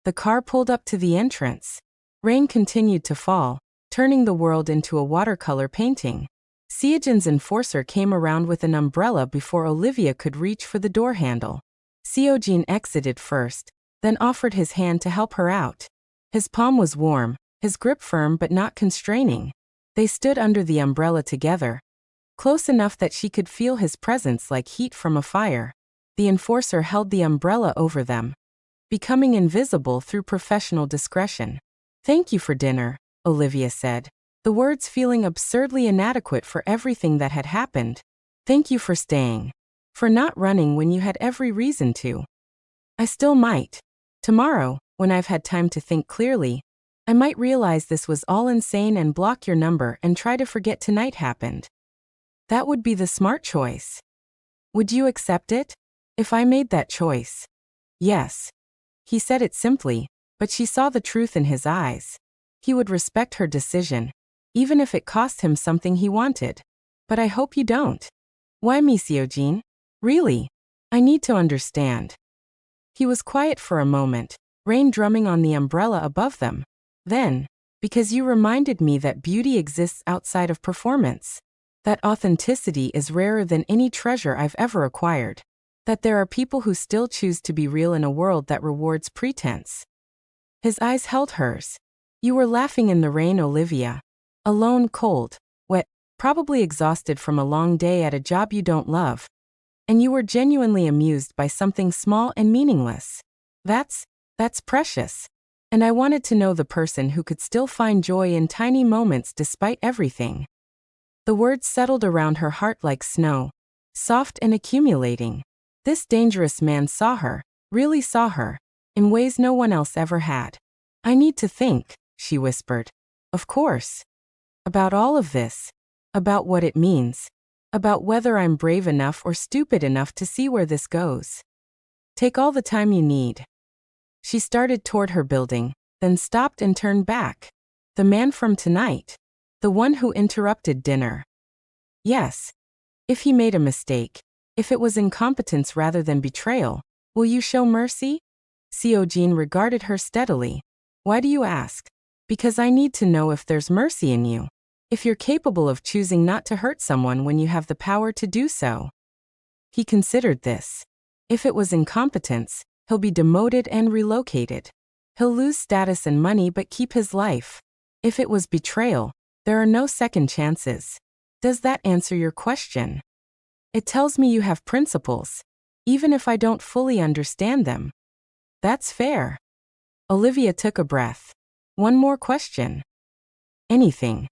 The car pulled up to the entrance. Rain continued to fall, turning the world into a watercolor painting. Seojin's enforcer came around with an umbrella before Olivia could reach for the door handle. Seojin exited first, then offered his hand to help her out. His palm was warm, his grip firm but not constraining. They stood under the umbrella together, close enough that she could feel his presence like heat from a fire. The enforcer held the umbrella over them, becoming invisible through professional discretion. "Thank you for dinner," Olivia said, the words feeling absurdly inadequate for everything that had happened. "Thank you for staying. For not running when you had every reason to." "I still might. Tomorrow, when I've had time to think clearly, I might realize this was all insane and block your number and try to forget tonight happened." "That would be the smart choice." "Would you accept it? If I made that choice?" "Yes." He said it simply, but she saw the truth in his eyes. He would respect her decision, even if it cost him something he wanted. But I hope you don't. Why me, Seojin? Really? I need to understand. He was quiet for a moment, rain drumming on the umbrella above them. Then, because you reminded me that beauty exists outside of performance. That authenticity is rarer than any treasure I've ever acquired. That there are people who still choose to be real in a world that rewards pretense. His eyes held hers. You were laughing in the rain, Olivia. Alone, cold, wet, probably exhausted from a long day at a job you don't love. And you were genuinely amused by something small and meaningless. That's precious. And I wanted to know the person who could still find joy in tiny moments despite everything. The words settled around her heart like snow, soft and accumulating. This dangerous man saw her, really saw her, in ways no one else ever had. I need to think, she whispered. Of course. About all of this. About what it means. About whether I'm brave enough or stupid enough to see where this goes. Take all the time you need. She started toward her building, then stopped and turned back. The man from tonight. The one who interrupted dinner. Yes. If he made a mistake, if it was incompetence rather than betrayal, will you show mercy? Seojin regarded her steadily. Why do you ask? Because I need to know if there's mercy in you. If you're capable of choosing not to hurt someone when you have the power to do so. He considered this. If it was incompetence, he'll be demoted and relocated. He'll lose status and money but keep his life. If it was betrayal, there are no second chances. Does that answer your question? It tells me you have principles, even if I don't fully understand them. That's fair. Olivia took a breath. One more question. Anything.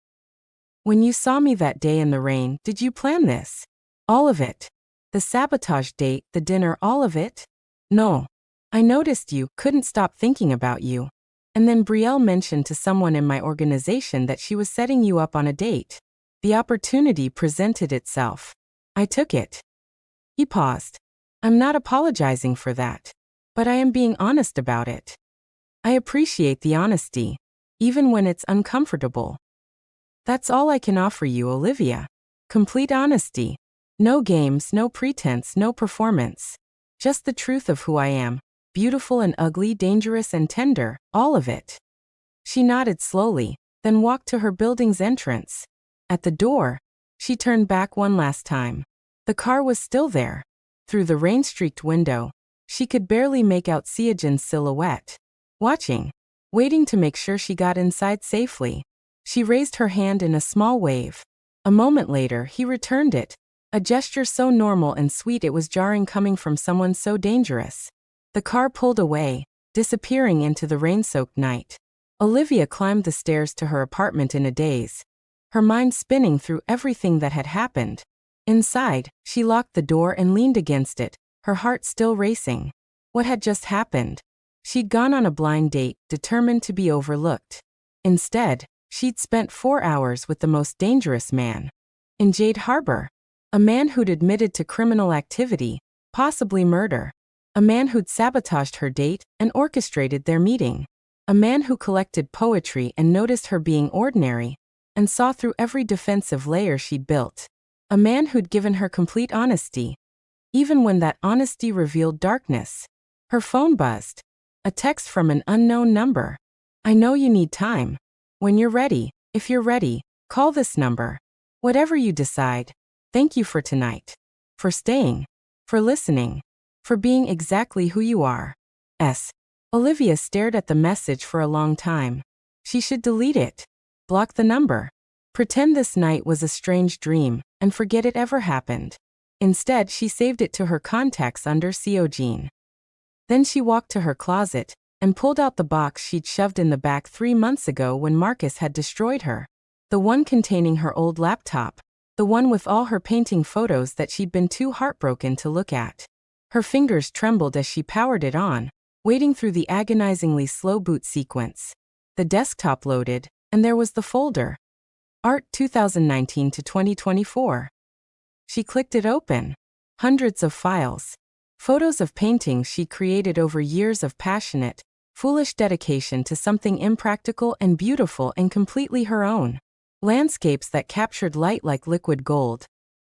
When you saw me that day in the rain, did you plan this? All of it. The sabotage date, the dinner, all of it? No. I noticed you, couldn't stop thinking about you. And then Brielle mentioned to someone in my organization that she was setting you up on a date. The opportunity presented itself. I took it. He paused. I'm not apologizing for that. But I am being honest about it. I appreciate the honesty, even when it's uncomfortable. That's all I can offer you, Olivia. Complete honesty. No games, no pretense, no performance. Just the truth of who I am. Beautiful and ugly, dangerous and tender, all of it. She nodded slowly, then walked to her building's entrance. At the door, she turned back one last time. The car was still there. Through the rain-streaked window, she could barely make out Seojin's silhouette. Watching, waiting to make sure she got inside safely. She raised her hand in a small wave. A moment later, he returned it, a gesture so normal and sweet it was jarring coming from someone so dangerous. The car pulled away, disappearing into the rain-soaked night. Olivia climbed the stairs to her apartment in a daze, her mind spinning through everything that had happened. Inside, she locked the door and leaned against it, her heart still racing. What had just happened? She'd gone on a blind date, determined to be overlooked. Instead, she'd spent 4 hours with the most dangerous man. In Jade Harbor. A man who'd admitted to criminal activity, possibly murder. A man who'd sabotaged her date and orchestrated their meeting. A man who collected poetry and noticed her being ordinary, and saw through every defensive layer she'd built. A man who'd given her complete honesty, even when that honesty revealed darkness. Her phone buzzed. A text from an unknown number. I know you need time. When you're ready, if you're ready, call this number. Whatever you decide. Thank you for tonight. For staying. For listening. For being exactly who you are. S. Olivia stared at the message for a long time. She should delete it. Block the number. Pretend this night was a strange dream, and forget it ever happened. Instead, she saved it to her contacts under Seojin. Then she walked to her closet, and pulled out the box she'd shoved in the back 3 months ago when Marcus had destroyed her. The one containing her old laptop. The one with all her painting photos that she'd been too heartbroken to look at. Her fingers trembled as she powered it on, waiting through the agonizingly slow boot sequence. The desktop loaded, and there was the folder. Art 2019 to 2024. She clicked it open. Hundreds of files. Photos of paintings she created over years of passionate, foolish dedication to something impractical and beautiful and completely her own. Landscapes that captured light like liquid gold.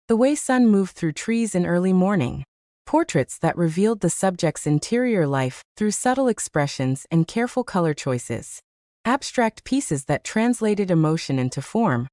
The way sun moved through trees in early morning. Portraits that revealed the subject's interior life through subtle expressions and careful color choices. Abstract pieces that translated emotion into form.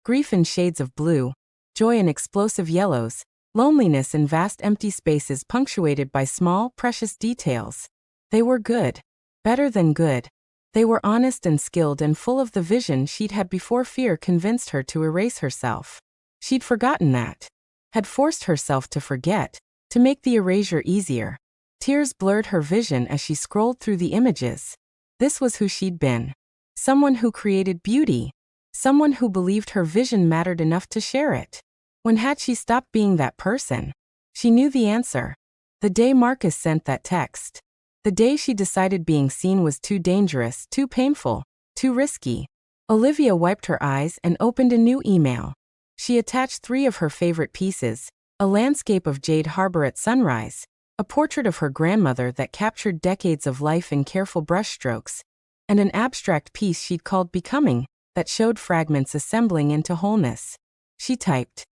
Grief in shades of blue, joy in explosive yellows, loneliness in vast empty spaces punctuated by small, precious details. They were good. Better than good. They were honest and skilled and full of the vision she'd had before fear convinced her to erase herself. She'd forgotten that. Had forced herself to forget, to make the erasure easier. Tears blurred her vision as she scrolled through the images. This was who she'd been. Someone who created beauty. Someone who believed her vision mattered enough to share it. When had she stopped being that person? She knew the answer. The day Marcus sent that text. The day she decided being seen was too dangerous, too painful, too risky. Olivia wiped her eyes and opened a new email. She attached 3 of her favorite pieces, a landscape of Jade Harbor at sunrise, a portrait of her grandmother that captured decades of life in careful brushstrokes, and an abstract piece she'd called Becoming, that showed fragments assembling into wholeness. She typed,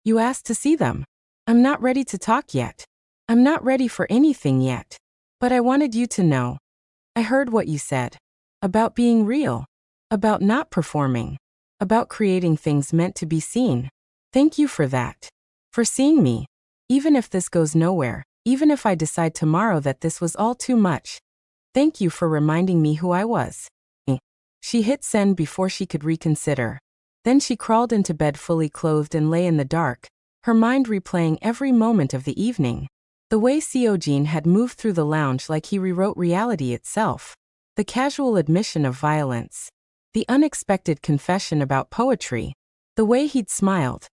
"You asked to see them. I'm not ready to talk yet. I'm not ready for anything yet. But I wanted you to know. I heard what you said. About being real. About not performing. About creating things meant to be seen. Thank you for that. For seeing me. Even if this goes nowhere. Even if I decide tomorrow that this was all too much. Thank you for reminding me who I was." She hit send before she could reconsider. Then she crawled into bed fully clothed and lay in the dark, her mind replaying every moment of the evening. The way Seojin had moved through the lounge like he rewrote reality itself. The casual admission of violence. The unexpected confession about poetry. The way he'd smiled.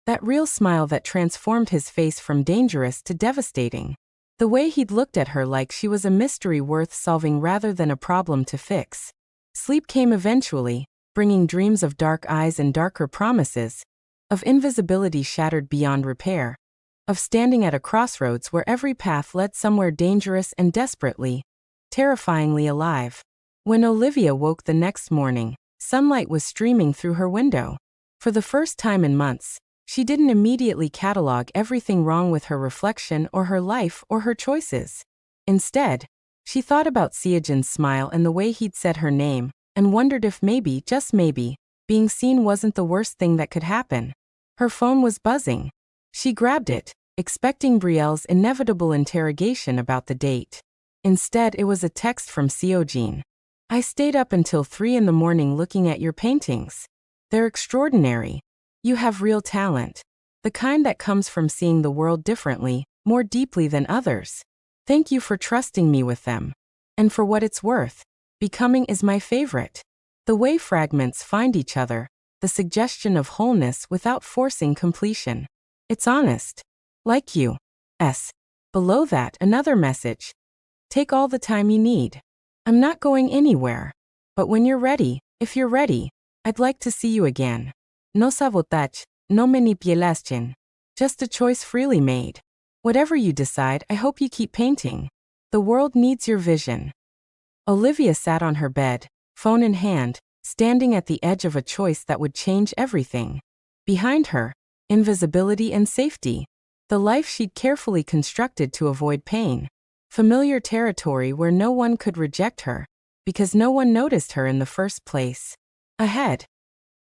That real smile that transformed his face from dangerous to devastating. The way he'd looked at her like she was a mystery worth solving rather than a problem to fix. Sleep came eventually, bringing dreams of dark eyes and darker promises, of invisibility shattered beyond repair, of standing at a crossroads where every path led somewhere dangerous and desperately, terrifyingly alive. When Olivia woke the next morning, sunlight was streaming through her window. For the first time in months, she didn't immediately catalog everything wrong with her reflection or her life or her choices. Instead, she thought about Seojin's smile and the way he'd said her name, and wondered if maybe, just maybe, being seen wasn't the worst thing that could happen. Her phone was buzzing. She grabbed it, expecting Brielle's inevitable interrogation about the date. Instead, it was a text from Seojin. "I stayed up until 3 in the morning looking at your paintings. They're extraordinary. You have real talent. The kind that comes from seeing the world differently, more deeply than others. Thank you for trusting me with them. And for what it's worth, Becoming is my favorite. The way fragments find each other, the suggestion of wholeness without forcing completion. It's honest. Like you. S. Below that, another message. Take all the time you need. I'm not going anywhere. But when you're ready, if you're ready, I'd like to see you again. No sabotage, no manipulation. Just a choice freely made. Whatever you decide, I hope you keep painting. The world needs your vision." Olivia sat on her bed, phone in hand, standing at the edge of a choice that would change everything. Behind her, invisibility and safety. The life she'd carefully constructed to avoid pain. Familiar territory where no one could reject her, because no one noticed her in the first place. Ahead,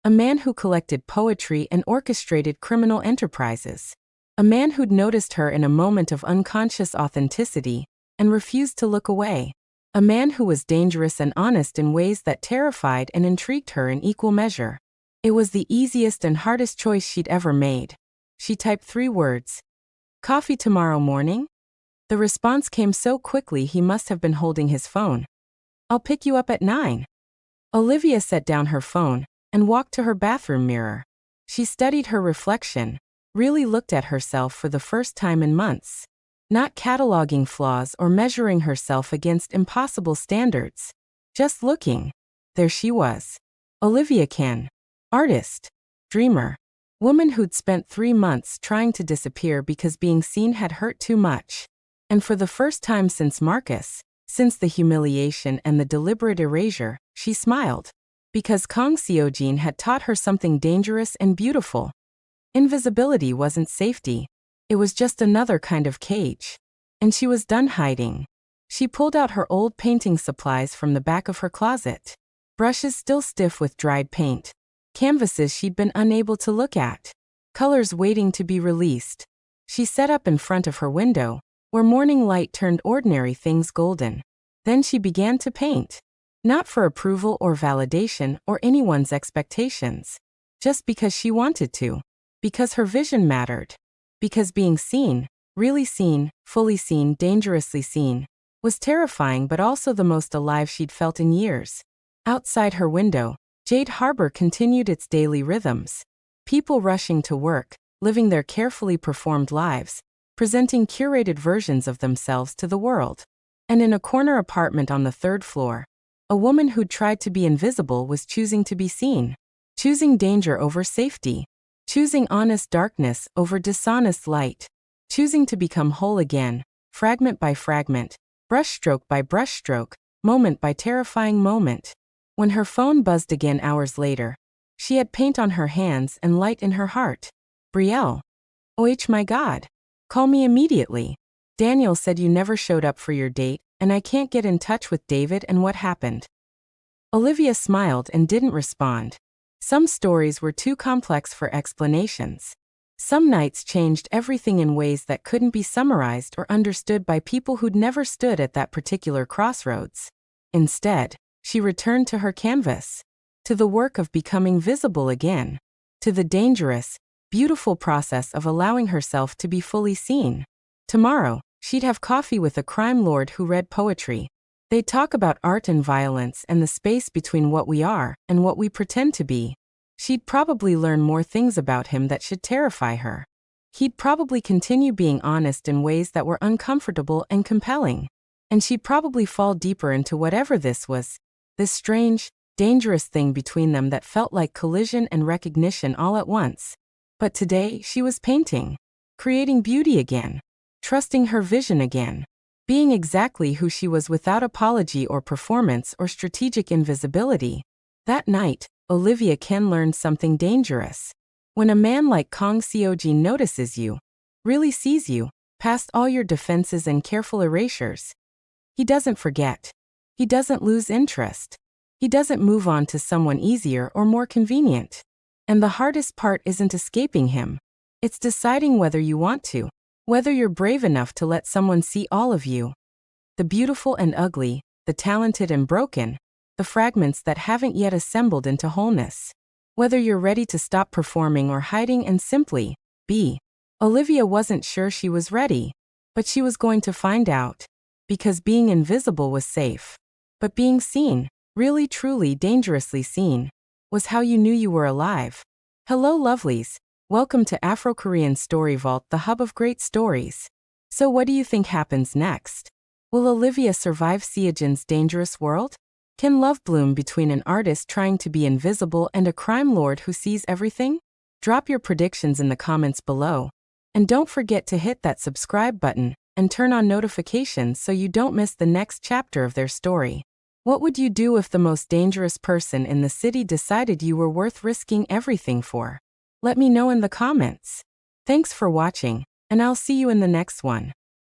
a man who collected poetry and orchestrated criminal enterprises. A man who'd noticed her in a moment of unconscious authenticity and refused to look away. A man who was dangerous and honest in ways that terrified and intrigued her in equal measure. It was the easiest and hardest choice she'd ever made. She typed 3 words. "Coffee tomorrow morning?" The response came so quickly he must have been holding his phone. "I'll pick you up at 9. Olivia set down her phone and walked to her bathroom mirror. She studied her reflection, really looked at herself for the first time in months. Not cataloging flaws or measuring herself against impossible standards. Just looking. There she was. Olivia Ken. Artist. Dreamer. Woman who'd spent 3 months trying to disappear because being seen had hurt too much. And for the first time since Marcus, since the humiliation and the deliberate erasure, she smiled. Because Kang Seojin had taught her something dangerous and beautiful. Invisibility wasn't safety. It was just another kind of cage. And she was done hiding. She pulled out her old painting supplies from the back of her closet. Brushes still stiff with dried paint. Canvases she'd been unable to look at. Colors waiting to be released. She sat up in front of her window, where morning light turned ordinary things golden. Then she began to paint. Not for approval or validation or anyone's expectations. Just because she wanted to. Because her vision mattered. Because being seen, really seen, fully seen, dangerously seen, was terrifying but also the most alive she'd felt in years. Outside her window, Jade Harbor continued its daily rhythms. People rushing to work, living their carefully performed lives, presenting curated versions of themselves to the world. And in a corner apartment on the 3rd floor, a woman who'd tried to be invisible was choosing to be seen. Choosing danger over safety. Choosing honest darkness over dishonest light. Choosing to become whole again, fragment by fragment, brushstroke by brushstroke, moment by terrifying moment. When her phone buzzed again hours later, she had paint on her hands and light in her heart. Brielle. Oh my God. Call me immediately. Daniel said you never showed up for your date, and I can't get in touch with David and what happened. Olivia smiled and didn't respond. Some stories were too complex for explanations. Some nights changed everything in ways that couldn't be summarized or understood by people who'd never stood at that particular crossroads. Instead, she returned to her canvas. To the work of becoming visible again. To the dangerous, beautiful process of allowing herself to be fully seen. Tomorrow, she'd have coffee with a crime lord who read poetry. They'd talk about art and violence and the space between what we are and what we pretend to be. She'd probably learn more things about him that should terrify her. He'd probably continue being honest in ways that were uncomfortable and compelling. And she'd probably fall deeper into whatever this was, this strange, dangerous thing between them that felt like collision and recognition all at once. But today, she was painting. Creating beauty again. Trusting her vision again. Being exactly who she was without apology or performance or strategic invisibility. That night, Olivia Ken learned something dangerous. When a man like Kang Seojin notices you, really sees you, past all your defenses and careful erasures, he doesn't forget. He doesn't lose interest. He doesn't move on to someone easier or more convenient. And the hardest part isn't escaping him. It's deciding whether you want to. Whether you're brave enough to let someone see all of you. The beautiful and ugly, the talented and broken, the fragments that haven't yet assembled into wholeness. Whether you're ready to stop performing or hiding and simply be. Olivia wasn't sure she was ready, but she was going to find out. Because being invisible was safe. But being seen, really truly dangerously seen, was how you knew you were alive. Hello lovelies. Welcome to Afro-Korean Story Vault, the hub of great stories. So what do you think happens next? Will Olivia survive Seojin's dangerous world? Can love bloom between an artist trying to be invisible and a crime lord who sees everything? Drop your predictions in the comments below. And don't forget to hit that subscribe button and turn on notifications so you don't miss the next chapter of their story. What would you do if the most dangerous person in the city decided you were worth risking everything for? Let me know in the comments. Thanks for watching, and I'll see you in the next one.